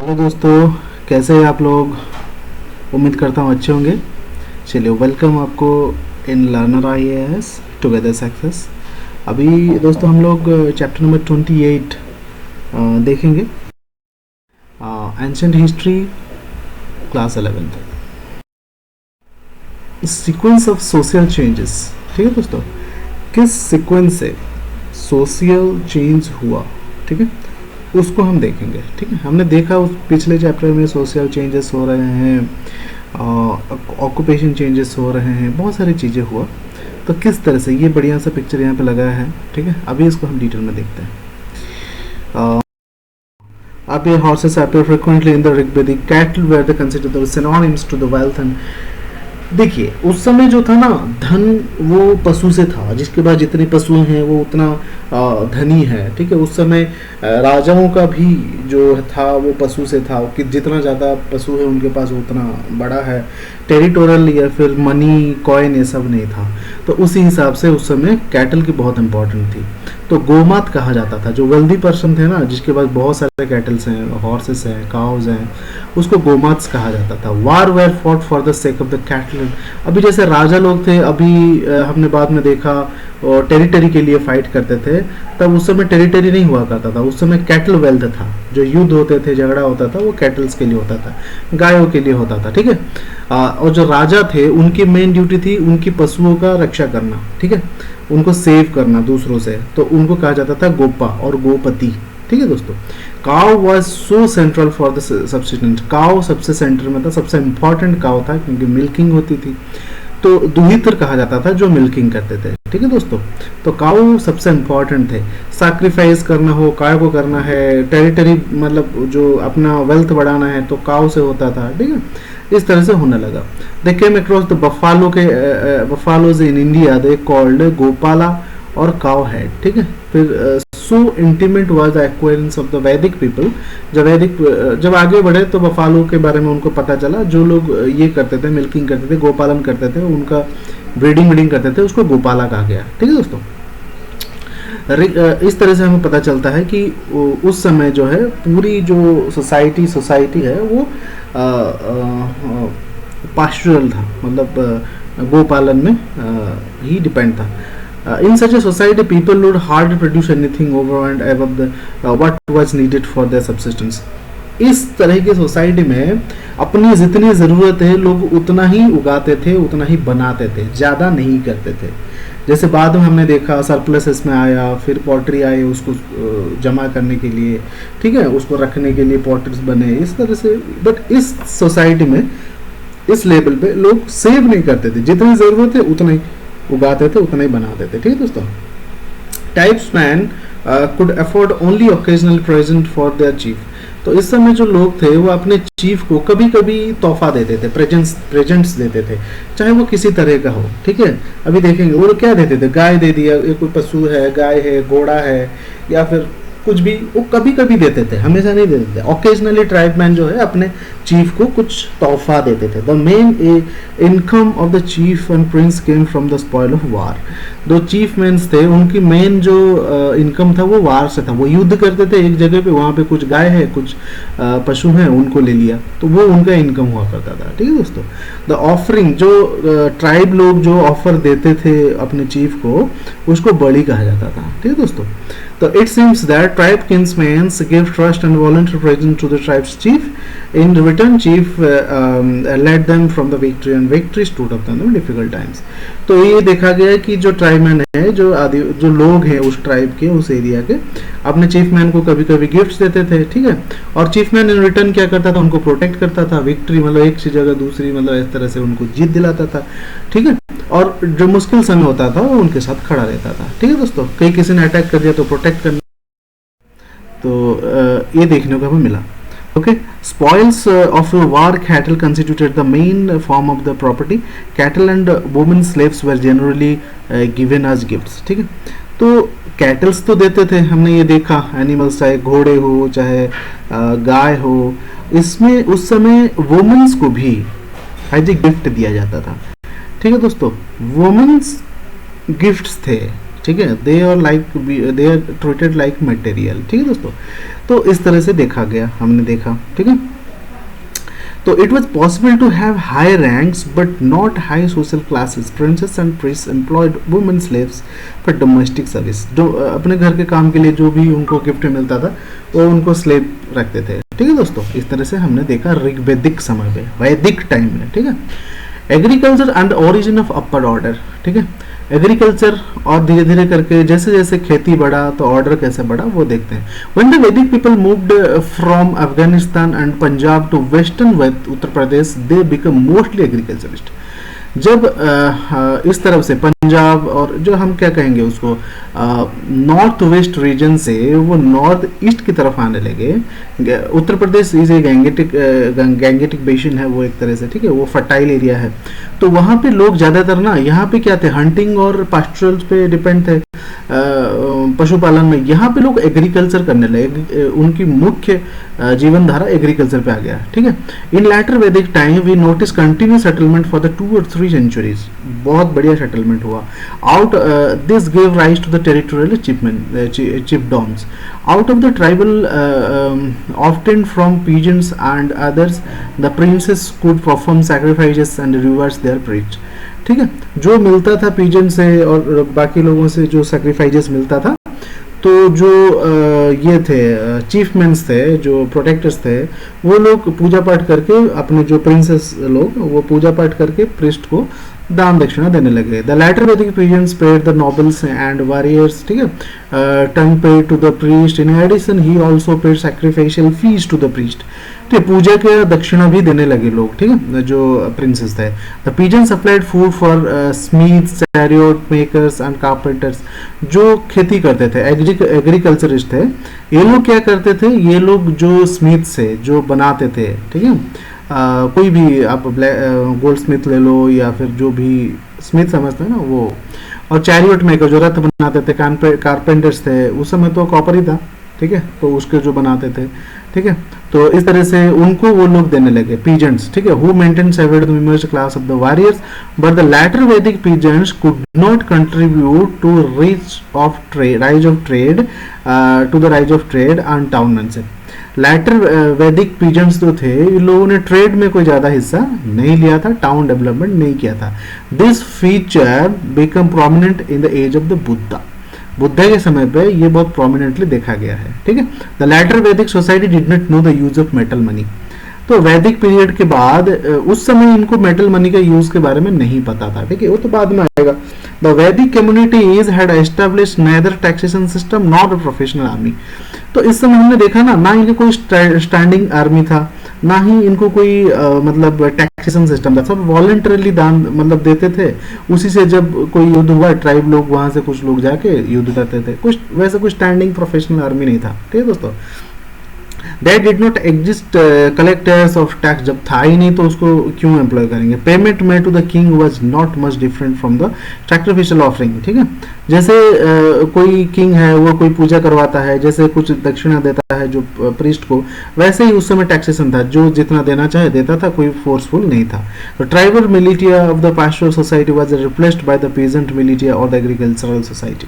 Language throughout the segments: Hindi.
हेलो दोस्तों, कैसे हैं आप लोग। उम्मीद करता हूँ अच्छे होंगे। चलिए, वेलकम आपको इन लर्नर IAS टुगेदर सक्सेस। अभी दोस्तों हम लोग चैप्टर नंबर 28 देखेंगे। Ancient history, class 11th, sequence of social changes. ठीक है दोस्तों, किस सीक्वेंस से सोशल चेंज हुआ, ठीक है, उसको हम देखेंगे। ठीक है, हमने देखा उस पिछले चैप्टर में सोशल चेंजेस हो रहे हैं, ऑक्यूपेशन चेंजेस हो रहे हैं, बहुत सारी चीज़ें हुआ। तो किस तरह से, ये बढ़िया सा पिक्चर यहाँ पे लगाया है। ठीक है, अभी इसको हम डिटेल में देखते हैं। अब ये horses appear frequently in the Rigvedic, cattle were the considered the synonyms to the wealth and देखिए उस समय जो था ना, धन वो पशु से था। जिसके पास जितने पशु हैं वो उतना धनी है। ठीक है, उस समय राजाओं का भी जो था वो पशु से था कि जितना ज़्यादा पशु है उनके पास उतना बड़ा है। टेरिटोरियल या फिर मनी कॉइन ये सब नहीं था। तो उसी हिसाब से उस समय कैटल की बहुत इंपॉर्टेंट थी। तो गोमात कहा जाता था। जो वेल्दी पर्सन थे ना, जिसके पास बहुत सारे कैटल्स हैं, हॉर्सेस हैं, काउज हैं, उसको गोमात्स कहा जाता था। Wars were fought for the sake of the cattle. अभी जैसे राजा लोग थे, अभी हमने बाद में देखा टेरिटरी के लिए फाइट करते थे। तब उस समय टेरिटरी नहीं हुआ करता था, उस समय कैटल वेल्थ था। जो युद्ध होते थे, झगड़ा होता था, वो कैटल्स के लिए होता था, गायों के लिए होता था। ठीक है, और जो राजा थे उनकी मेन ड्यूटी थी उनकी पशुओं का रक्षा करना। ठीक है, उनको सेव करना दूसरों से। तो उनको कहा जाता था गोपा और गोपति। ठीक है दोस्तों, cow was so central for the subsistence. Cow सबसे सेंटर में था, सबसे इंपॉर्टेंट काउ था क्योंकि मिल्किंग होती थी। तो दुहित्र कहा जाता था जो मिल्किंग करते थे। ठीक है दोस्तों, तो काउ सबसे इंपॉर्टेंट थे। सैक्रिफाइस करना हो, काय को करना है, टेरिटरी मतलब जो अपना वेल्थ बढ़ाना है तो काउ से होता था। ठीक है, इस तरह से होने लगा। They came across the buffalo के buffaloes in India, they called Gopala और काउ हेड। ठीक है, फिर so intimate was the acquaintance of the वैदिक पीपल। जब आगे बढ़े तो बफालो के बारे में उनको पता चला। जो लोग ये करते थे, मिल्किंग करते थे, गोपालन करते थे, उनका ब्रीडिंग करते थे, उसको गोपाला कहा गया। ठीक है दोस्तों, इस तरह से हमें पता चलता है कि उस समय जो है पूरी जो सोसाइटी है वो पास्चुरल था, मतलब गोपालन में ही डिपेंड था। In such a society, people would hardly produce anything over and above the what was needed for their subsistence. इस तरह की सोसाइटी में अपनी जितनी ज़रूरत है लोग उतना ही उगाते थे, उतना ही बनाते थे, ज़्यादा नहीं करते थे। जैसे बाद में हमने देखा सरप्लस इसमें आया, फिर पॉटरी आए उसको जमा करने के लिए। ठीक है, उसको रखने के लिए पॉटर्स बने, इस तरह से। बट इस सोसाइटी में, इस लेवल पे लोग सेव नहीं करते थे। जितनी ज़रूरत है उतना ही उगाते थे, उतना ही बनाते थे। ठीक है दोस्तों, tribesmen could afford only occasional present for their chief. तो इस समय जो लोग थे वो अपने चीफ को कभी कभी तोहफा देते थे, प्रेजेंट्स देते थे, चाहे वो किसी तरह का हो। ठीक है, अभी देखेंगे वो क्या देते थे। गाय दे दिया, कोई पशु है, गाय है, घोड़ा है, या फिर कुछ भी, वो कभी कभी देते थे, हमेशा नहीं देते थे। ओकेजनली ट्राइबमैन जो है अपने चीफ को कुछ तोहफा देते थे। The main income of the cheap and Prince came from the spoil of war. दो चीफ मैंस थे, उनकी मेन जो इनकम था वो वार से था। वो युद्ध करते थे एक जगह पे, वहाँ पे कुछ गाय है, कुछ पशु हैं, उनको ले लिया, तो वो उनका इनकम हुआ करता था। ठीक है दोस्तों, द ऑफरिंग, जो ट्राइब लोग जो ऑफर देते थे अपने चीफ को, उसको बलि कहा जाता था। ठीक है दोस्तों, तो it seems that tribe kinsmen give trust and voluntary present to the tribe's chief. In return, chief led them from the victory, and victory stood up in the difficult times. तो ये देखा गया कि जो ट्राइबमैन है, जो लोग हैं उस ट्राइब के, उस एरिया के, अपने चीफ मैन को कभी कभी गिफ्ट्स देते थे। ठीक है, और चीफ मैन इन रिटर्न क्या करता था, उनको प्रोटेक्ट करता था। विक्ट्री मतलब एक सी जगह दूसरी, मतलब इस तरह से उनको जीत दिलाता था। ठीक है, और जो मुश्किल समय होता था वो उनके साथ खड़ा रहता था। ठीक है दोस्तों, कहीं किसी ने अटैक कर दिया तो प्रोटेक्ट करना। तो ये देखने को हमें मिला। Okay, spoils of war cattle constituted the main form of the property. Cattle and women slaves were generally given as gifts. ठीक है, तो कैटल्स तो देते थे, हमने ये देखा, एनिमल्स, चाहे घोड़े हो, चाहे गाय हो। इसमें उस समय वुमेन्स को भी एज ए गिफ्ट दिया जाता था। ठीक है दोस्तों, वुमेन्स गिफ्ट्स थे। ठीक है, they are treated like material. ठीक है दोस्तों, तो इस तरह से देखा गया, हमने देखा। ठीक है, तो it was possible to have high ranks but not high social classes. Princes and priests employed women slaves for domestic service. जो अपने घर के काम के लिए जो भी उनको गिफ्ट मिलता था वो उनको स्लेव रखते थे। ठीक है दोस्तों, इस तरह से हमने देखा ऋग्वैदिक समय पे, वैदिक टाइम में। ठीक है, agriculture and origin of upper order. ठीक है, एग्रीकल्चर और धीरे धीरे करके जैसे जैसे खेती बढ़ा तो ऑर्डर कैसे बढ़ा वो देखते हैं। व्हेन द वैदिक people moved from Afghanistan and Punjab to western Uttar Pradesh, they become mostly agriculturist. जब इस तरफ से पंजाब और जो हम क्या कहेंगे उसको नॉर्थ वेस्ट रीजन से वो नॉर्थ ईस्ट की तरफ आने लगे। Uttar Pradesh is a Gangetic basin है वो एक तरह से। ठीक है, वो फर्टाइल एरिया है, तो वहाँ पे लोग ज़्यादातर ना यहाँ पे क्या थे, हंटिंग और पास्चरल्स पे डिपेंड थे, पशुपालन में। यहाँ पे लोग एग्रीकल्चर करने लगे, उनकी मुख्य जीवन धारा एग्रीकल्चर पे आ गया। ठीक है, इन लैटर वैदिक time we notice continuous settlement for the 2 और 3 सेंचुरीज। बहुत बढ़िया सेटलमेंट हुआ। Out this give rise to the territorial chiefdoms out of the tribal obtained from pigeons and others, the princes could perform sacrifices and reverse their priests. ठीक है, जो मिलता था पीजन से और बाकी लोगों से जो सैक्रिफाइसेस मिलता था, तो जो ये थे चीफमेंस थे, जो प्रोटेक्टर्स थे, वो लोग पूजा पाठ करके, अपने जो प्रिंसेस लोग वो पूजा पाठ करके प्रिस्ट को दान दक्षिणा देने लगे। The later Vedic peasants paid the nobles and warriors. ठीक है, turn paid to the priest. In addition he also paid sacrificial fees to the priest. ठीक है, पूजा के दक्षिणा भी देने लगे लोग। ठीक है, जो प्रिंसेस थे। The peasant supplied food for smiths, chariot makers and carpenters. जो खेती करते थे, एग्रीकल्चरिस्ट थे, ये लोग क्या करते थे, ये लोग जो स्मिथ से जो बनाते थे, ठीक है, कोई भी आप गोल्ड स्मिथ ले लो या फिर जो भी स्मिथ समझते हैं ना वो, और चैरियट मेकर जो रथ बनाते थे, कारपेंटर्स थे, उस समय तो कॉपर ही था। ठीक है, तो उसके जो बनाते थे। ठीक है, तो इस तरह से उनको वो लोग देने लगे पीजेंट्स। ठीक है, who maintain severed the members class of the warriors, but the later Vedic peasants could not contribute to rise of trade and township. Later Vedic peasants जो थे, इन लोगों ने ट्रेड में कोई ज्यादा हिस्सा नहीं लिया था, टाउन डेवलपमेंट नहीं किया था। This feature become prominent in the age of the Buddha. Buddha के समय पे ये बहुत प्रोमिनेंटली देखा गया है। ठीक है, द लैटर वैदिक society did not know the use of metal money. तो वैदिक पीरियड के बाद उस समय इनको मेटल मनी का यूज के बारे में नहीं पता था। ठीक है, वो तो बाद में आएगा। The Vedic communities had established neither taxation system not a professional army. तो इस समय हमने देखा ना इनके कोई स्टैंडिंग आर्मी था, ना ही इनको कोई मतलब टैक्सेशन सिस्टम था। सब वॉलंटरली दान मतलब देते थे, उसी से जब कोई युद्ध हुआ ट्राइब लोग वहां से कुछ लोग जाके युद्ध करते थे। कुछ वैसे कुछ स्टैंडिंग प्रोफेशनल आर्मी नहीं था। ठीक है दोस्तों, There did not exist collectors of tax। जब था ही नहीं तो उसको क्यों एम्प्लॉय करेंगे। Payment made to the king was not much different from the sacrificial offering. ठीक है, जैसे कोई किंग है वो कोई पूजा करवाता है, जैसे कुछ दक्षिणा देता है जो प्रीस्ट को, वैसे ही उस समय टैक्सेशन था, जो जितना देना चाहे देता था, कोई फोर्सफुल नहीं था। तो tribal militia of the pastoral society was replaced by the peasant militia और द एग्रीकल्चरल सोसाइटी।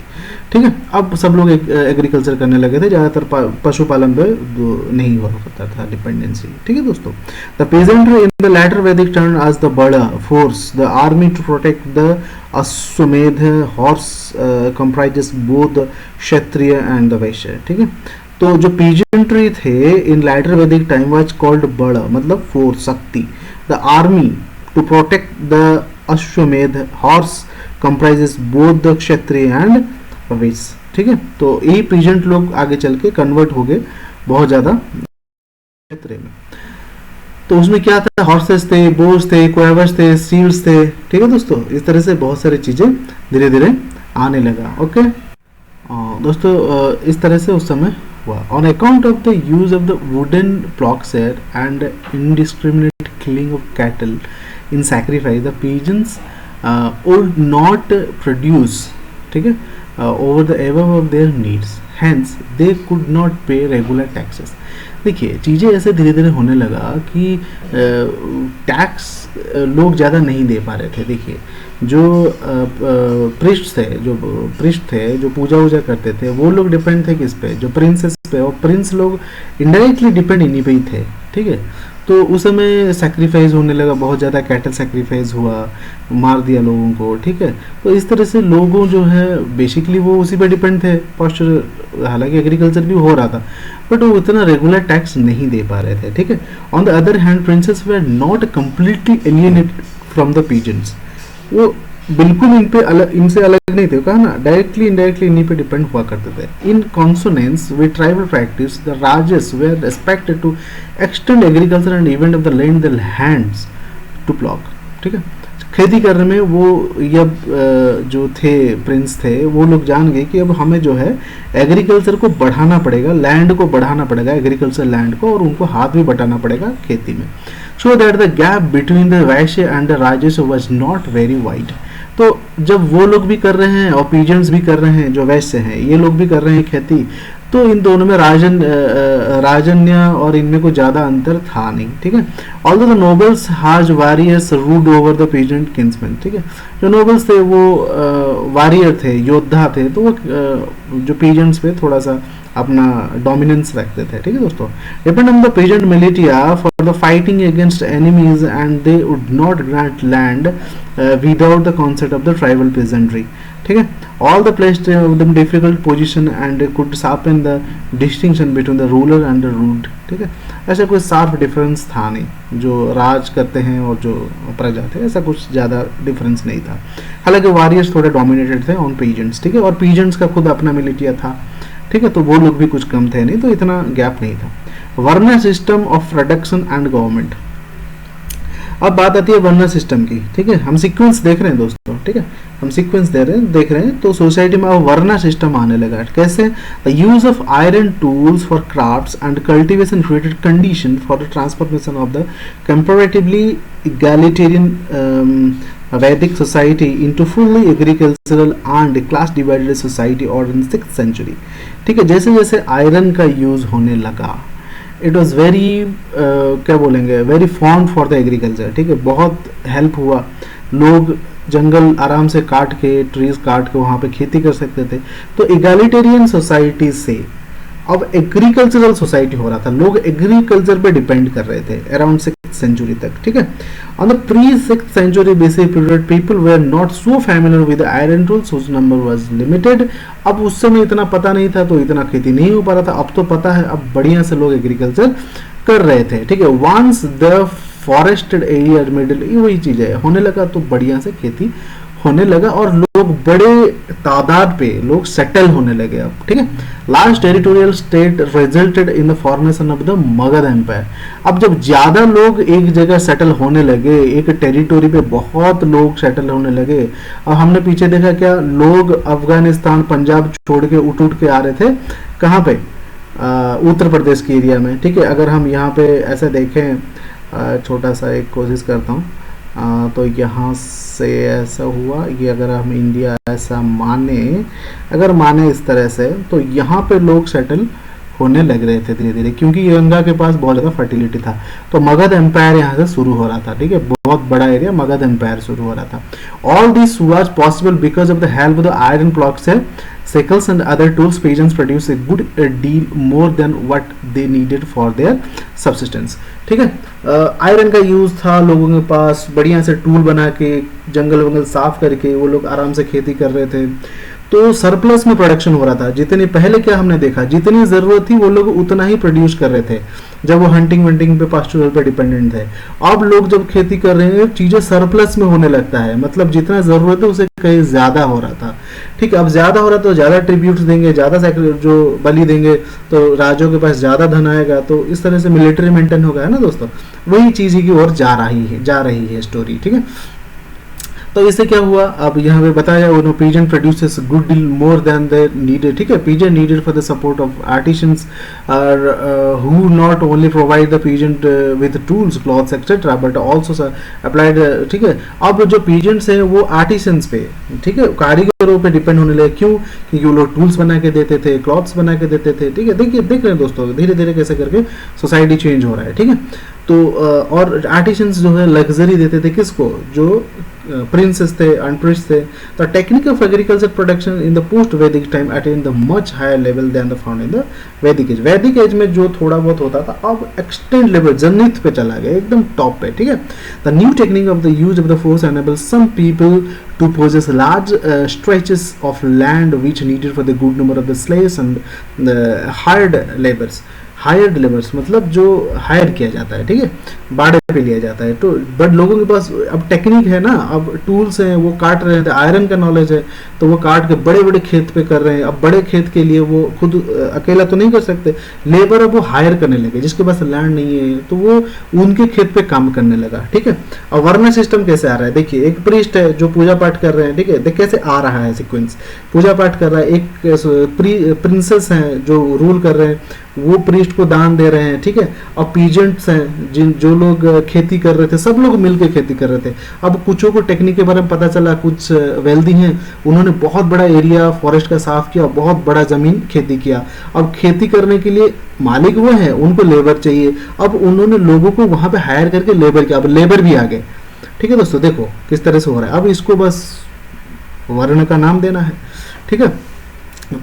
ठीक है, अब सब लोग एग्रीकल्चर करने लगे थे, ज़्यादातर पशुपालन पे नहीं हुआ करता था डिपेंडेंसी। ठीक है दोस्तों, the peasantry in the later Vedic turn as the बड़ा force the army to protect the Ashvamedha horse comprises both Kshatriya and the Vaishya. ठीक है, तो जो पेजेंट्री थे इन लैटर वैदिक टाइम वाज कॉल्ड बड़ा, मतलब फोर्स, शक्ति। The army to protect the Ashvamedha horse comprises both the Kshatriya and Vaishya. ठीक है, तो ये पेजेंट लोग आगे चल के कन्वर्ट हो गए बहुत ज्यादा क्षेत्र में। तो उसमें क्या था, हॉर्सेस थे, बोर्स थे, क्वेवर्स थे, सील्स थे। ठीक है दोस्तों, इस तरह से बहुत सारी चीजें धीरे धीरे आने लगा। ओके दोस्तों, इस तरह से उस समय हुआ। On account of the use of the wooden ploughshare and indiscriminate killing of cattle in sacrifice, the peasants would not produce, ठीक है, over the above of their needs, hence they could not pay regular taxes। देखिए चीज़ें ऐसे धीरे धीरे होने लगा कि टैक्स लोग ज़्यादा नहीं दे पा रहे थे। देखिए जो पृष्ठ थे जो पूजा वूजा करते थे वो लोग डिपेंड थे किस पे, जो प्रिंसेस पे, और प्रिंस लोग इनडायरेक्टली डिपेंड इन्हीं पे ही थे। ठीक है, तो उस समय सेक्रीफाइस होने लगा, बहुत ज़्यादा कैटल सेक्रीफाइस हुआ, मार दिया लोगों को। ठीक है, तो इस तरह से लोगों जो है बेसिकली वो उसी पे डिपेंड थे। पॉस्चर हालांकि एग्रीकल्चर भी हो रहा था बट वो उतना रेगुलर टैक्स नहीं दे पा रहे थे। ठीक है, on the other hand princess were not completely alienated from the peasants, वो बिल्कुल इनसे अलग नहीं थे, कहा ना डायरेक्टली इनडायरेक्टली इन्हीं पे डिपेंड हुआ करते थे। In consonance with tribal practice the rajas were respected to extend agriculture and event of the land the hands to plough. ठीक है, खेती करने में वो अब जो थे प्रिंस थे वो लोग जान गए कि अब हमें जो है एग्रीकल्चर को बढ़ाना पड़ेगा, लैंड को बढ़ाना पड़ेगा, एग्रीकल्चर लैंड को, और उनको हाथ भी बटाना पड़ेगा खेती में। So that the gap between the Vaishya and the Rajas was not very wide. तो जब वो लोग भी कर रहे हैं और पीजेंट्स भी कर रहे हैं, जो वैश्य हैं ये लोग भी कर रहे हैं खेती, तो इन दोनों में राजन्य और इनमें कोई ज़्यादा अंतर था नहीं। ठीक है, ऑल्दो द नोबल्स हाज warriors ruled over the peasant Kingsman. ठीक है, जो नोबल्स थे वो वॉरियर थे, योद्धा थे, तो वो जो पीजेंट्स पे थोड़ा सा अपना डोमिनेंस रखते थे। ठीक है दोस्तों, depend on the peasant militia for the fighting against enemies and they would not grant land without the concept of the tribal pageantry. ठीक है, all the placed them difficult position and could sharpen the distinction between the ruler and the ruled। ठीक है, ऐसा कोई साफ डिफरेंस था नहीं, जो राज करते हैं और जो प्रजा थे ऐसा कुछ ज़्यादा डिफरेंस नहीं था। हालांकि वॉरियर्स थोड़े डोमिनेटेड थे ऑन पीजेंट्स। ठीक है, और पीजेंट्स का खुद अपना मिलिटिया था। ठीक है, तो वो लोग भी कुछ कम थे नहीं, तो इतना गैप नहीं था। Varna system of production and government. अब बात आती है वर्ना सिस्टम की। ठीक है, हम सीक्वेंस देख रहे हैं दोस्तों। ठीक है, हम सीक्वेंस देख रहे हैं तो सोसाइटी में अब वर्ना सिस्टम आने लगा। कैसे? The use of iron tools for crafts and cultivation created condition for the transformation of the comparatively egalitarian Vedic society into fully agricultural and class divided society or in 6th century। ठीक है, जैसे जैसे आयरन का यूज होने लगा, इट वॉज वेरी क्या बोलेंगे, very fond for the agriculture. ठीक है, बहुत हेल्प हुआ, लोग जंगल आराम से काट के, ट्रीज काट के वहाँ पे खेती कर सकते थे। तो इगैलिटेरियन सोसाइटी से अब एग्रीकल्चरल सोसाइटी हो रहा था, लोग एग्रीकल्चर पे डिपेंड कर रहे थे अराउंड 6th सेंचुरी तक। ठीक है, on the pre 6th century BC period people were not so familiar with iron tools, whose number was limited. अब उस समय इतना पता नहीं था तो इतना खेती नहीं हो पा रहा था, अब तो पता है, अब बढ़िया से लोग एग्रीकल्चर कर रहे थे। ठीक है, once the forested area middle, वही चीज है, होने लगा तो बढ़िया से खेती होने लगा और लोग बड़े तादाद पे लोग सेटल होने लगे अब। ठीक है, large territorial state resulted in the formation of the Magadha empire. अब जब ज्यादा लोग एक जगह सेटल होने लगे, एक टेरिटोरी पे बहुत लोग सेटल होने लगे, अब हमने पीछे देखा क्या, लोग अफगानिस्तान पंजाब छोड़ के उठ के आ रहे थे, कहाँ पे, उत्तर प्रदेश के एरिया में। ठीक है, अगर हम यहाँ पे ऐसा देखें, छोटा सा एक कोशिश करता हूँ, तो यहाँ से ऐसा हुआ, ये अगर हम इंडिया ऐसा अगर माने इस तरह से, तो यहाँ पे लोग सेटल होने लग रहे थे धीरे धीरे, क्योंकि गंगा के पास बहुत ज़्यादा फर्टिलिटी था। तो मगध एम्पायर यहाँ से शुरू हो रहा था। ठीक है, बहुत बड़ा एरिया मगध एम्पायर शुरू हो रहा था। All this was possible because of the help of the iron ploughs है sickles and other tools, peasants produce a good deal more than what they needed for their subsistence। ठीक है, आयरन का यूज था लोगों के पास, बढ़िया से टूल बना के जंगल वंगल साफ करके वो लोग आराम से खेती कर रहे थे, तो सरप्लस में प्रोडक्शन हो रहा था। जितनी पहले क्या हमने देखा, जितनी जरूरत थी वो लोग उतना ही प्रोड्यूस कर रहे थे जब वो हंटिंग वंटिंग पे पास्चुरल पे डिपेंडेंट थे। अब लोग जब खेती कर रहे हैं चीजें सरप्लस में होने लगता है, मतलब जितना जरूरत है उसे कहीं ज्यादा हो रहा था। ठीक है, अब ज्यादा हो रहा तो ज्यादा ट्रिब्यूट्स देंगे, ज्यादा जो बलि देंगे तो राजों के पास ज्यादा धन आएगा, तो इस तरह से मिलिट्री मेंटेन होगा, है ना दोस्तों। वही चीज की ओर जा रही है स्टोरी। ठीक है, तो इससे क्या हुआ, अब यहाँ पे बताया no peasant produces good deal more than they needed, ठीक है। Peasant needed for the support of artisans who not only provide the peasant with tools cloths etcetera but also applied, ठीक है। अब जो पीजेंट्स हैं वो आर्टिशंस पे, ठीक है, कारीगरों पे डिपेंड होने लगे। क्यों? क्योंकि वो लोग टूल्स बना के देते थे, क्लॉथ्स बना के देते थे, ठीक है। देखिए देख रहे हैं दोस्तों धीरे धीरे कैसे करके सोसाइटी चेंज हो रहा है, ठीक है। तो और आर्टिशंस जो है लग्जरी देते थे किसको? जो प्रिंसेस थे, अनप्रिस्ट थे। The technique of agriculture production in the post Vedic time attain the much higher level than the found in the Vedic age. Vedic age में जो थोड़ा बहुत होता था अब एक्सटेंड लेवल जनित पे चला गया, एकदम टॉप पे, ठीक है। The new technique of the use of the force enable some people to possess large stretches of land which needed for the good number of the slaves and the hired laborers. Hired labours मतलब जो हायर किया जाता है, ठीक है, बाड़े पे लिया जाता है। तो बट लोगों के पास अब टेक्निक है ना, अब टूल्स हैं, वो काट रहे हैं, आयरन का नॉलेज है तो वो काट के बड़े बड़े खेत पे कर रहे हैं। अब बड़े खेत के लिए वो खुद अकेला तो नहीं कर सकते, लेबर अब वो हायर करने लगे, जिसके पास लैंड नहीं है तो वो उनके खेत पे काम करने लगा, ठीक है। और वर्ण सिस्टम कैसे आ रहा है, देखिए एक प्रीस्ट है जो पूजा पाठ कर रहे हैं, ठीक है, देख कैसे आ रहा है सीक्वेंस, पूजा पाठ कर रहा है, एक प्रिंसेस हैं जो रूल कर रहे हैं, वो प्रीस्ट को दान दे रहे हैं, ठीक है। और पीजेंट्स हैं जिन जो लोग खेती कर रहे थे, सब लोग मिलकर खेती कर रहे थे। अब कुछों को टेक्निक के बारे में पता चला, कुछ वेल्दी हैं, उन्होंने बहुत बड़ा एरिया फॉरेस्ट का साफ किया, बहुत बड़ा जमीन खेती किया। अब खेती करने के लिए मालिक वो है, उनको लेबर चाहिए, अब उन्होंने लोगों को वहां पे हायर करके लेबर किया, अब लेबर भी आ गए, ठीक है दोस्तों। देखो किस तरह से हो रहा है, अब इसको बस वर्ण का नाम देना है, ठीक है।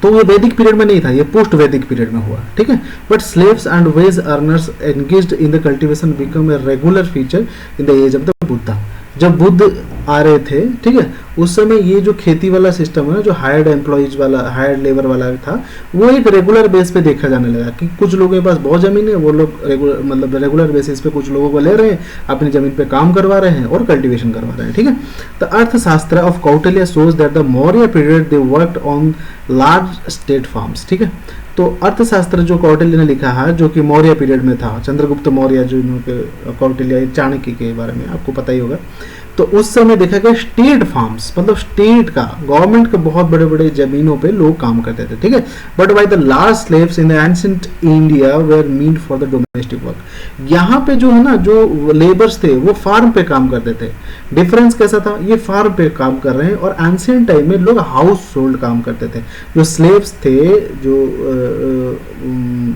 तो ये वैदिक पीरियड में नहीं था, ये पोस्ट वैदिक पीरियड में हुआ, ठीक है। But slaves and wage earners engaged in the cultivation become a regular feature in the age of the Buddha. जब बुद्ध आ रहे थे, ठीक है, उस समय ये जो खेती वाला सिस्टम है ना, जो हायर्ड एम्प्लॉइज वाला, हायर्ड लेबर वाला था, वो एक रेगुलर बेस पे देखा जाने लगा कि कुछ लोगों के पास बहुत जमीन है, वो लोग रेगुलर बेसिस पे कुछ लोगों को ले रहे हैं, अपनी जमीन पे काम करवा रहे हैं और कल्टीवेशन करवा रहे हैं, ठीक है। द अर्थशास्त्र of Kautilya shows that the Maurya period they worked on large state farms, ठीक है। तो अर्थशास्त्र जो कौटिल्य ने लिखा है, जो कि मौर्य पीरियड में था, चंद्रगुप्त मौर्य जो इनके कौटिल्य चाणक्य के बारे में आपको पता ही होगा, तो उस समय देखा गया स्टेट फार्म्स मतलब स्टेट का, गवर्नमेंट के बहुत बड़े बड़े जमीनों पे लोग काम करते थे, ठीक है। But by the large slaves in the ancient India were mean for the domestic work. यहाँ पे जो है ना, जो लेबर्स थे वो फार्म पे काम करते थे। डिफरेंस कैसा था, ये फार्म पे काम कर रहे हैं और एंशिएंट टाइम में लोग हाउस होल्ड काम करते थे। जो स्लेव्स थे, जो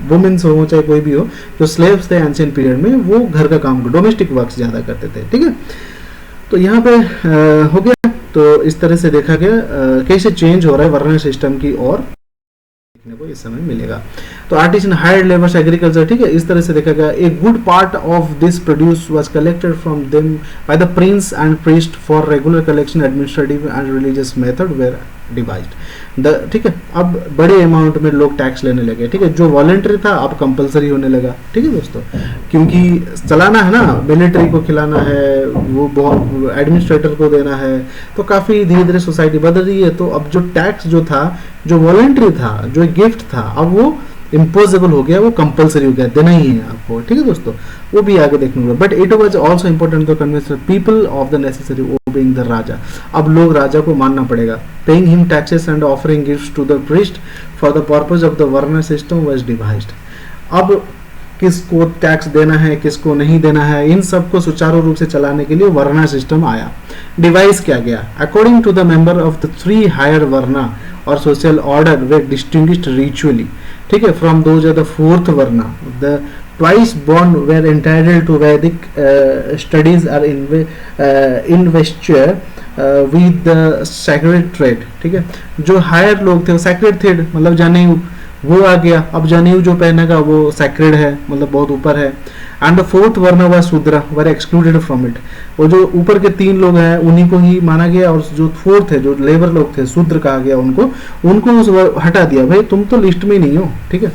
वुमेन्स हो चाहे कोई भी हो, जो स्लेव्स थे एंशिएंट पीरियड में, वो घर का काम, डोमेस्टिक वर्क ज्यादा करते थे, ठीक है। तो यहाँ पे हो गया। तो इस तरह से देखा गया कैसे चेंज हो रहा है वर्ण सिस्टम की और देखने को इस समय मिलेगा। तो आर्टिसन, हायर्ड लेबर्स, एग्रीकल्चर, ठीक है, इस तरह से देखा गया। A good part of this produce was collected from them by the prince and priest for regular collection, administrative and religious method were devised the, ठीक है। अब बड़े अमाउंट में लोग टैक्स लेने लगे, ठीक है। जो वॉलंटरी था अब कंपलसरी होने लगा, ठीक है दोस्तों, क्योंकि चलाना है ना, मिलिट्री को खिलाना है, वो बहुत एडमिनिस्ट्रेटर को देना है, तो काफी धीरे धीरे सोसाइटी बदल रही है। तो अब जो टैक्स जो था, जो वॉलंटरी था, जो गिफ्ट था, अब वो इम्पोजेबल हो गया, वो कंपलसरी हो गया, देना ही है आपको, ठीक है दोस्तों। वो भी आगे देखने को, but it was also important to convince the people of the necessary obeying the raja. अब लोग राजा को मानना पड़ेगा। Paying him taxes and offering gifts to the priest for the purpose of the varna system was devised. अब किसको टैक्स देना है, किसको नहीं देना है, इन सबको सुचारू रूप से चलाने के लिए वर्णा सिस्टम आया, डिवाइस किया गया। According to the member of the 3 higher varna और social order they distinguished ritually, ठीक है, from those of the 4th varna. The twice born were entitled to Vedic studies or investiture with the sacred thread, ठीक है। जो हायर लोग थे वो sacred thread मतलब जनेऊ, वो आ गया। अब जनेऊ जो पहनेगा वो सैक्रेड है, मतलब बहुत ऊपर है। एंड द 4th वर्ण व शूद्र वर एक्सक्लूडेड फ्रॉम इट। वो जो ऊपर के 3 लोग हैं उन्हीं को ही माना गया, और जो 4th है, जो लेबर लोग थे, शूद्र कहा गया उनको हटा दिया, भाई तुम तो लिस्ट में नहीं हो, ठीक है।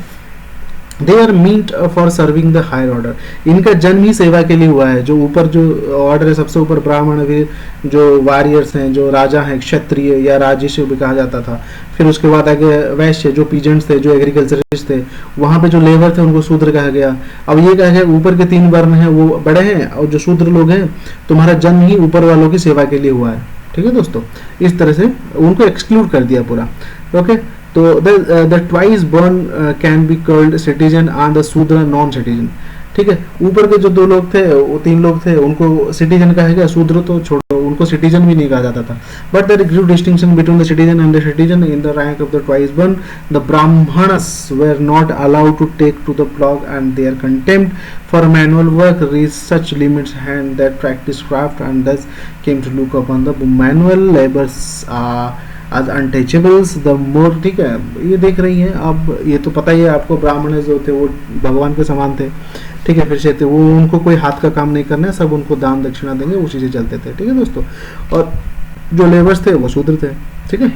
They are meet for serving the higher order. इनका जन्म ही सेवा के लिए हुआ है। जो ऊपर जो ऑर्डर है, सबसे ऊपर ब्राह्मण, वीर, जो वॉरियर्स हैं, जो राजा हैं, क्षत्रिय या राजेश्वर भी कहा जाता था। फिर उसके बाद आगे वैश्य, जो पीजेंट्स थे, जो एग्रीकल्चरिस्ट थे, वहां पे जो लेबर थे उनको शूद्र कहा गया। अब ये कहा गया ऊपर के 3 वर्ण हैं वो बड़े हैं, और जो शूद्र लोग हैं तुम्हारा जन्म ही ऊपर वालों की सेवा के लिए हुआ है, ठीक है दोस्तों, इस तरह से उनको एक्सक्लूड कर दिया पूरा। ओके, तो the twice born can be called citizen and the शूद्र नॉन सिटीजन। ठीक है, ऊपर के जो 2 लोग थे, वो 3 लोग थे, उनको सिटीजन कहा गया, शूद्र तो छोड़ो, उनको सिटीजन भी नहीं कहा जाता था। But there grave distinction between the citizen and the citizen in the rank of the twice born. The Brahmanas were not allowed to take to the plough and their contempt for manual work reach such limits hand that practice craft and thus came to look upon the manual labours as untouchables the more। ठीक है, ये देख रही हैं अब, ये तो पता ही है आपको, ब्राह्मण जो थे वो भगवान के समान थे। ठीक है, फिर से थे वो, उनको कोई हाथ का काम नहीं करना है, सब उनको दान दक्षिणा देंगे, उसी से चलते थे। ठीक है दोस्तों, और जो लेबर्स थे वो शूद्र थे। ठीक है,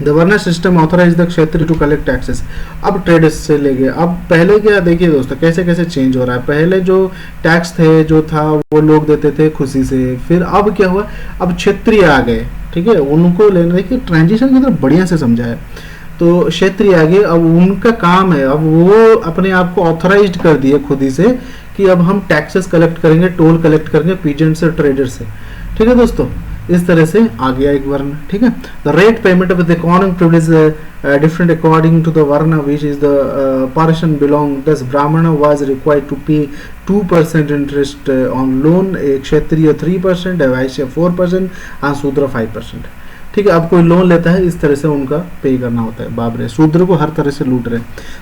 the varna system authorise the kshatriya to collect taxes. अब ट्रेड से ले गए। अब पहले क्या, देखिए दोस्तों कैसे कैसे चेंज हो रहा है। पहले जो टैक्स थे जो था वो लोग देते थे खुशी से, फिर अब क्या हुआ, अब क्षेत्रीय आ गए। ठीक है, उनको लेना, देखिए ट्रांजिशन की तरफ बढ़िया से समझा है। तो क्षेत्रीय आ गए, अब उनका काम है, अब वो अपने आप को ऑथराइज्ड कर दिए खुद ही से कि अब हम टैक्सेस कलेक्ट करेंगे, टोल कलेक्ट करेंगे पीजेंट से, ट्रेडर से। ठीक है दोस्तों, इस तरह से आ गया एक वर्ण। ठीक है, the rate payment of the economic privilege different according to the varna which is the person belong. Thus Brahman was required to पे 2% इंटरेस्ट ऑन लोन, एक क्षत्रिय 3%, वैश्य 4% और शूद्र 5%। ठीक है, अब कोई लोन लेता है इस तरह से उनका पे करना होता है। बाप रे, शूद्र को हर तरह से लूट रहे।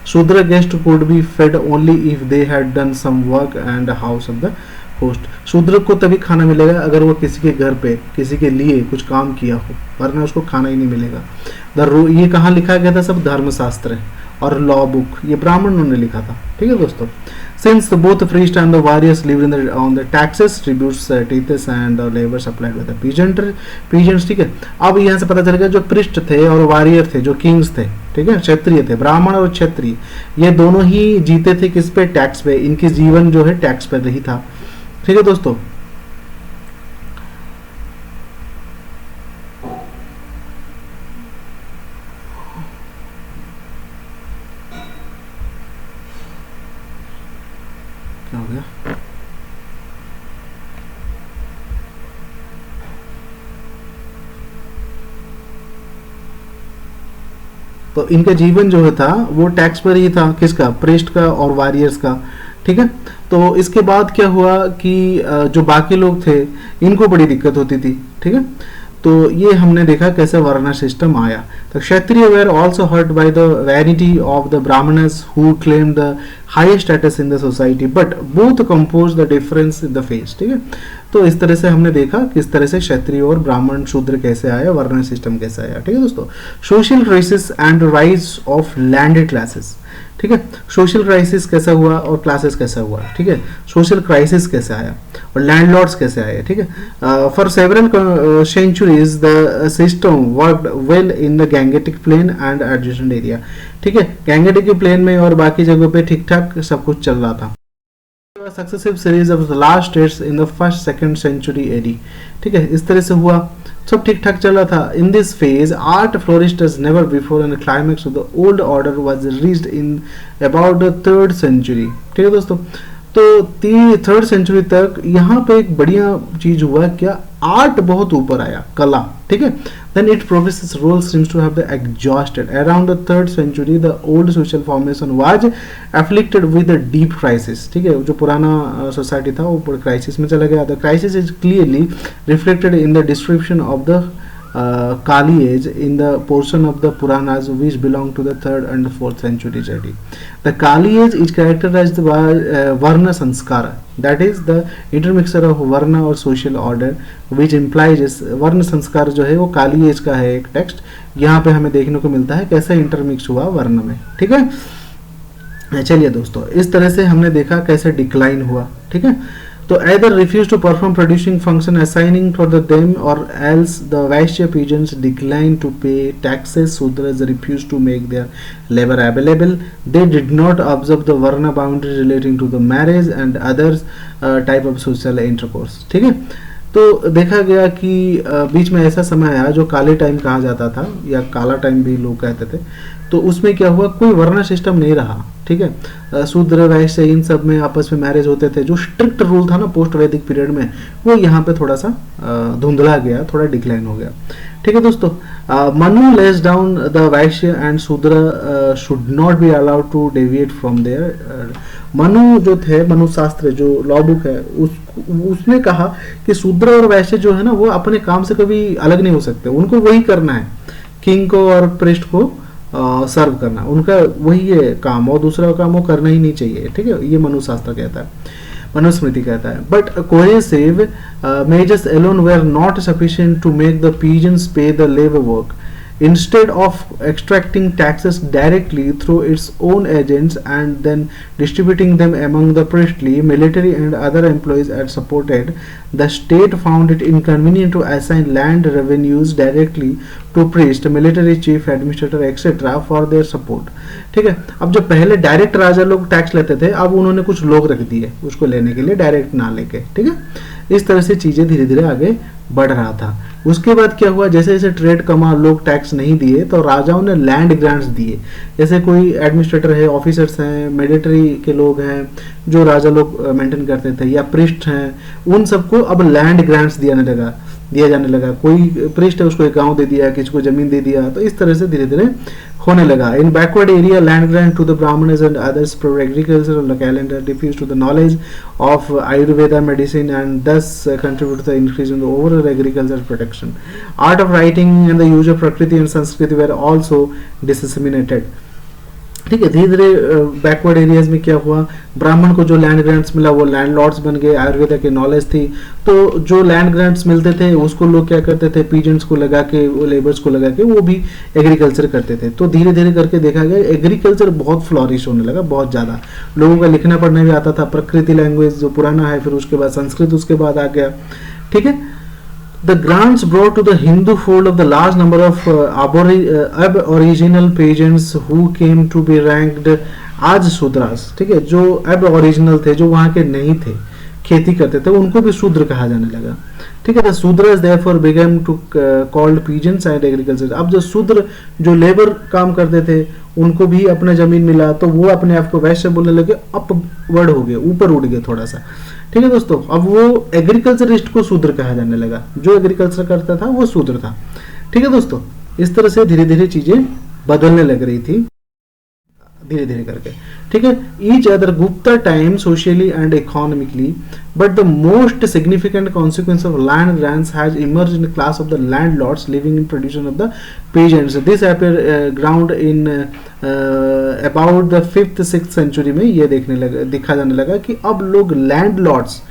Shudra guest could be fed only if they had done some work and house of the host. Shudra को तभी खाना मिलेगा अगर वो किसी के घर पे किसी के लिए कुछ काम किया हो, वरना उसको खाना ही नहीं मिलेगा। ये कहाँ लिखा गया था, सब धर्मशास्त्र और लॉ बुक, ये ब्राह्मणों ने लिखा था। ठीक है दोस्तों, since the both priest and the warriors lived in the on the taxes, tributes, tithes and labor supplied by the peasants। ठीक है, अब यहाँ से पता चलेगा जो पृष्ठ थे और वारियर थे, जो किंग्स थे, ठीक है, क्षत्रिय थे, ब्राह्मण और क्षत्रिय, ये दोनों ही जीते थे किस पे, टैक्स पे। इनकी जीवन जो है टैक्स पर ही था। ठीक है दोस्तों, क्या हो गया, तो इनका जीवन जो है था वो टैक्स पर ही था, किसका, प्रेस्ट का और वॉरियर्स का। ठीक है, तो इसके बाद क्या हुआ कि जो बाकी लोग थे इनको बड़ी दिक्कत होती थी। ठीक है, तो ये हमने देखा कैसे वर्ण सिस्टम आया। तो Kshatriya were also hurt by the vanity of the Brahmanas who claim the highest status in the society, but both compose the difference in the face. ठीक है, तो इस तरह से हमने देखा किस तरह से क्षत्रिय और ब्राह्मण शूद्र कैसे आया, वर्ण सिस्टम कैसे आया। ठीक है दोस्तों, social crisis and rise of landed classes. ठीक है, सोशल क्राइसिस कैसा हुआ और क्लासेस कैसा हुआ। ठीक है, सोशल क्राइसिस कैसे आया और लैंडलॉर्ड्स कैसे आए। ठीक है, for several centuries the system worked well in the Gangetic plain and adjacent area. ठीक है, गैंगेटिक प्लेन में और बाकी जगहों पे ठीक ठाक सब कुछ चल रहा था। Successive series of the last states in the first second century AD. ठीक है, इस तरह से हुआ, सब ठीक ठाक चल रहा था। In this phase art flourished as never before and climax of the old order was reached in about the 3rd century. ठीक है दोस्तों, तो 3rd सेंचुरी तक यहाँ पे एक बढ़िया चीज हुआ, क्या, आर्ट बहुत ऊपर आया, कला। ठीक है, then it progress role seems to have the exhausted around the 3rd century the old social formation was afflicted with a deep crisis. ठीक है, जो पुराना सोसाइटी था वो क्राइसिस में चला गया। The crisis is clearly reflected in the description of the Kali age in the portion of the Puranas which belong to the 3rd and 4th centuries AD. The Kali age is characterized by Varna Sanskara, that is the intermixture of Varna और social order which implies वर्ण संस्कार जो है वो काली एज का है। एक टेक्स्ट यहाँ पे हमें देखने को मिलता है कैसे इंटरमिक्स हुआ वर्ण में। ठीक है, चलिए दोस्तों, इस तरह से हमने देखा कैसे डिक्लाइन हुआ। ठीक है, तो either refuse to perform producing function assigning for them or else the Vaishya peasants decline to pay taxes. Sudras refused to make their labor available. They did not observe the Varna boundary relating to the marriage and others type of social intercourse. ठीक है, तो देखा गया कि बीच में ऐसा समय आया जो काले टाइम कहा जाता था या काला टाइम भी लोग कहते थे। तो उसमें क्या हुआ, कोई वर्ण सिस्टम नहीं रहा। ठीक ठीक है। शूद्र वैश्य इन सब में आपस में मैरिज होते थे। जो स्ट्रिक्ट रूल था ना पोस्ट वैदिक पीरियड में, वो यहाँ पे थोड़ा सा धुंधला गया, थोड़ा डिक्लाइन हो गया। ठीक है दोस्तों, Manu lays down the Vaishya and Shudra should not be allowed to deviate from their. Manu जो थे, मनु शास्त्र जो लॉ बुक है, उसने कहा कि शूद्र और वैश्य जो है ना वो अपने काम से कभी अलग नहीं हो सकते, उनको वही करना है, किंग को और प्रिस्ट को सर्व करना, उनका वही है काम, और दूसरा काम वो करना ही नहीं चाहिए। ठीक है, ये मनुशास्त्र कहता है, मनुस्मृति कहता है। But coercive measures alone were not sufficient to make the peasants pay the labor work. Instead of extracting taxes directly through its own agents and then distributing them among the priestly, military and other employees as supported, the state found it inconvenient to assign land revenues directly to priest, military chief, administrator etc. for their support. ठीक है, अब जो पहले डायरेक्ट राजा लोग टैक्स लेते थे, अब उन्होंने कुछ लोग रख दिए उसको लेने के लिए, डायरेक्ट ना लेके। ठीक है, इस तरह से चीजें धीरे धीरे आगे बढ़ रहा था। उसके बाद क्या हुआ, जैसे जैसे ट्रेड कमा, लोग टैक्स नहीं दिए, तो राजाओं ने लैंड ग्रांट्स दिए। जैसे कोई एडमिनिस्ट्रेटर है, ऑफिसर्स हैं, मिलिट्री के लोग हैं जो राजा लोग मेंटेन करते थे, या प्रिस्ट हैं, उन सबको अब लैंड ग्रांट्स दिया जाने लगा। कोई प्रिस्ट है उसको एक गांव दे दिया, किसी को जमीन दे दिया, तो इस तरह से धीरे धीरे होने लगा। In backward area land grant to the Brahmans and others for agriculture on the calendar diffuse to the knowledge of Ayurveda medicine and thus contribute the increase in the overall agriculture protection. Art of writing and the use of Prakrit and Sanskrit were also disseminated. ठीक है, धीरे धीरे बैकवर्ड एरियाज में क्या हुआ, ब्राह्मण को जो लैंड ग्रांट्स मिला वो लैंड लॉर्ड्स बन गए, आयुर्वेदा की नॉलेज थी, तो जो लैंड ग्रांट्स मिलते थे उसको लोग क्या करते थे, पीजेंट्स को लगा के, वो लेबर्स को लगा के वो भी एग्रीकल्चर करते थे। तो धीरे धीरे करके देखा गया एग्रीकल्चर बहुत फ्लॉरिश होने लगा, बहुत ज़्यादा लोगों का लिखना पढ़ना भी आता था। प्रकृति लैंग्वेज जो पुराना है, फिर उसके बाद संस्कृत उसके बाद आ गया। ठीक है, the grants brought to the Hindu fold of the large number of aboriginal peasants who came to be ranked as Shudras. ठीक है, जो aboriginal थे, जो वहाँ के नहीं थे, खेती करते थे, उनको भी शूद्र कहा जाने लगा। ठीक है, the Shudras therefore began to called peasants and agriculture। अब जो शूद्र जो लेबर काम करते थे उनको भी अपना जमीन मिला, तो वो अपने आप को वैश्य बोलने लगे, अपवर्ड हो गए, ऊपर उड़ गए थोड़ा सा। ठीक है दोस्तों, अब वो एग्रीकल्चरिस्ट को शूद्र कहा जाने लगा, जो एग्रीकल्चर करता था वो शूद्र था। ठीक है दोस्तों, इस तरह से धीरे धीरे चीजें बदलने लग रही थी धीरे धीरे करके। ठीक है, each other Gupta time socially and economically, but the most significant consequence of land grants has emerge in class of the landlords living in production of the peasants. This appear ground in about the 5th-6th century में ये दिखा जाने लगा कि अब लोग लैंड लॉर्ड्स,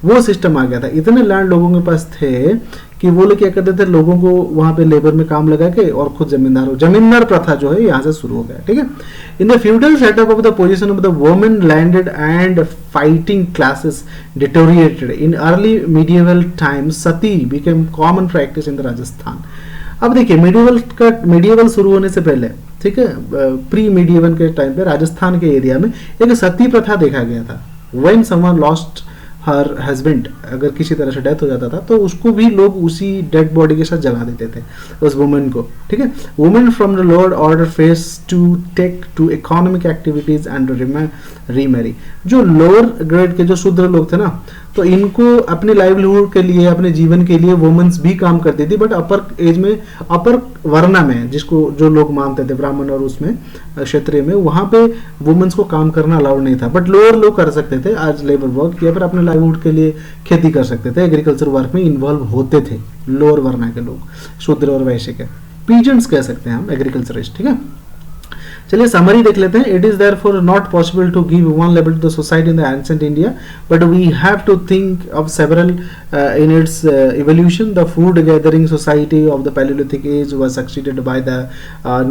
वो सिस्टम आ गया था। इतने लैंड लोगों के पास थे कि वो लोग क्या करते थे, लोगों को वहां पे लेबर में काम लगा के और खुद जमींदार प्रथा जो है यहाँ से शुरू हो गया। ठीक है, in the feudal setup of the position of the women landed and fighting classes deteriorated in early medieval times. Sati became common practice in the Rajasthan. अब देखिए, मीडिएवल शुरू होने से पहले, ठीक है, प्री मीडिएवल के टाइम पे राजस्थान के एरिया में एक सती प्रथा देखा गया था। When someone lost her husband, अगर किसी तरह से डेथ हो जाता था तो उसको भी लोग उसी डेड बॉडी के साथ जला देते थे, उस वुमेन को। ठीक है, women from the lower order face to take to economic activities and remarry. जो लोअर ग्रेड के जो शूद्र लोग थे ना, तो इनको अपने लाइवलीहुड के लिए, अपने जीवन के लिए वुमेन्स भी काम करती थी, बट अपर एज में, अपर वर्णा में, जिसको जो लोग मानते थे ब्राह्मण और उसमें क्षेत्रीय में, वहां पे वुमेन्स को काम करना अलाउड नहीं था। बट लोअर लोग कर सकते थे आज लेबर वर्क, या फिर अपने लाइवलीहुड के लिए खेती कर सकते थे, एग्रीकल्चर वर्क में इन्वॉल्व होते थे लोअर वर्णा के लोग, शूद्र और वैश्य के, पीजेंट्स कह सकते हैं हम एग्रीकल्चरिस्ट। ठीक है, चलिए समरी देख लेते हैं। It is therefore not possible to give one level to the society in the ancient India, but we have to think of several in its evolution. The food gathering society of the palaeolithic age was succeeded by the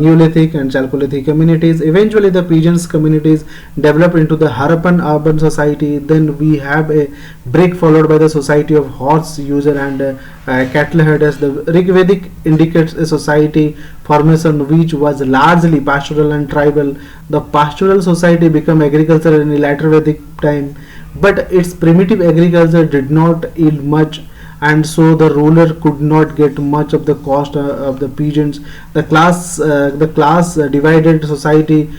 neolithic and chalcolithic communities. Eventually the peasants communities developed into the Harappan urban society. Then we have a break followed by the society of horse user and cattle herders. The Rig Vedic indicates a society formation which was largely pastoral and tribal. The pastoral society became agricultural in later Vedic time, but its primitive agriculture did not yield much and so the ruler could not get much of the cost of the peasants. The class divided society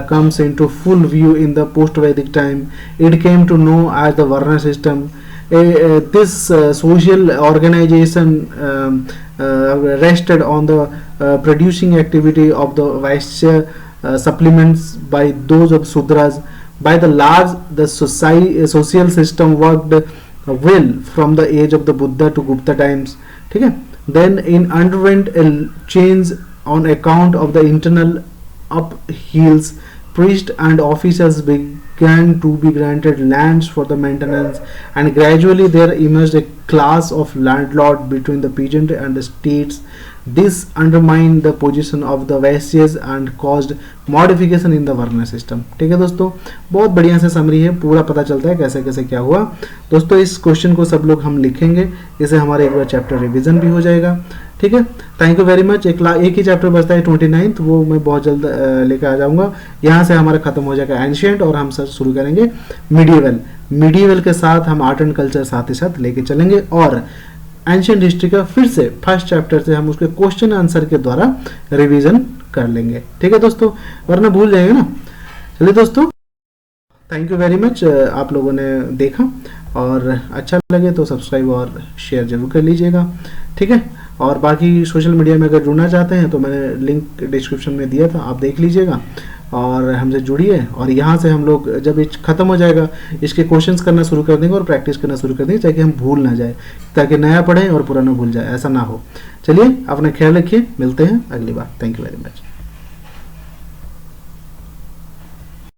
comes into full view in the post-Vedic time. It came to know as the Varna system. This social organization rested on the producing activity of the Vaishya, supplements by those of Sudras. By the large, the social system worked well from the age of the Buddha to Gupta times. ठीक है. Then it underwent a change on account of the internal uphills. Priests and officials began to be granted lands for the maintenance, and gradually there emerged a class of landlord between the peasant and the states. This undermined the position of the Vaisyas and caused modification in the Varna system. ठीक है दोस्तों, बहुत बढ़िया से समरी है, पूरा पता चलता है कैसे कैसे क्या हुआ. दोस्तों इस क्वेश्चन को सब लोग हम लिखेंगे, इसे हमारे एक बार चैप्टर रिवीजन भी हो जाएगा. ठीक है, थैंक यू वेरी मच. एक ही चैप्टर बचता है 29th, वो मैं बहुत जल्द लेकर आ जाऊंगा. यहाँ से हमारा खत्म हो जाएगा एंशिएंट और हम सर शुरू करेंगे मिडीवल के साथ हम आर्ट एंड कल्चर साथ ही साथ लेके चलेंगे, और एंशिएंट हिस्ट्री का फिर से फर्स्ट चैप्टर से हम उसके क्वेश्चन आंसर के द्वारा रिवीजन कर लेंगे. ठीक है दोस्तों, वरना भूल जाएंगे ना. चलिए दोस्तों, थैंक यू वेरी मच. आप लोगों ने देखा और अच्छा लगे तो सब्सक्राइब और शेयर जरूर कर लीजिएगा. ठीक है, और बाकी सोशल मीडिया में अगर जुड़ना चाहते हैं तो मैंने लिंक डिस्क्रिप्शन में दिया था, आप देख लीजिएगा और हमसे जुड़िए. और यहाँ से हम लोग जब ये ख़त्म हो जाएगा इसके क्वेश्चंस करना शुरू कर देंगे और प्रैक्टिस करना शुरू कर देंगे, ताकि हम भूल ना जाए, ताकि नया पढ़ें और पुराना भूल जाए, ऐसा ना हो. चलिए, अपना ख्याल रखिए, मिलते हैं अगली बार. Thank you very much.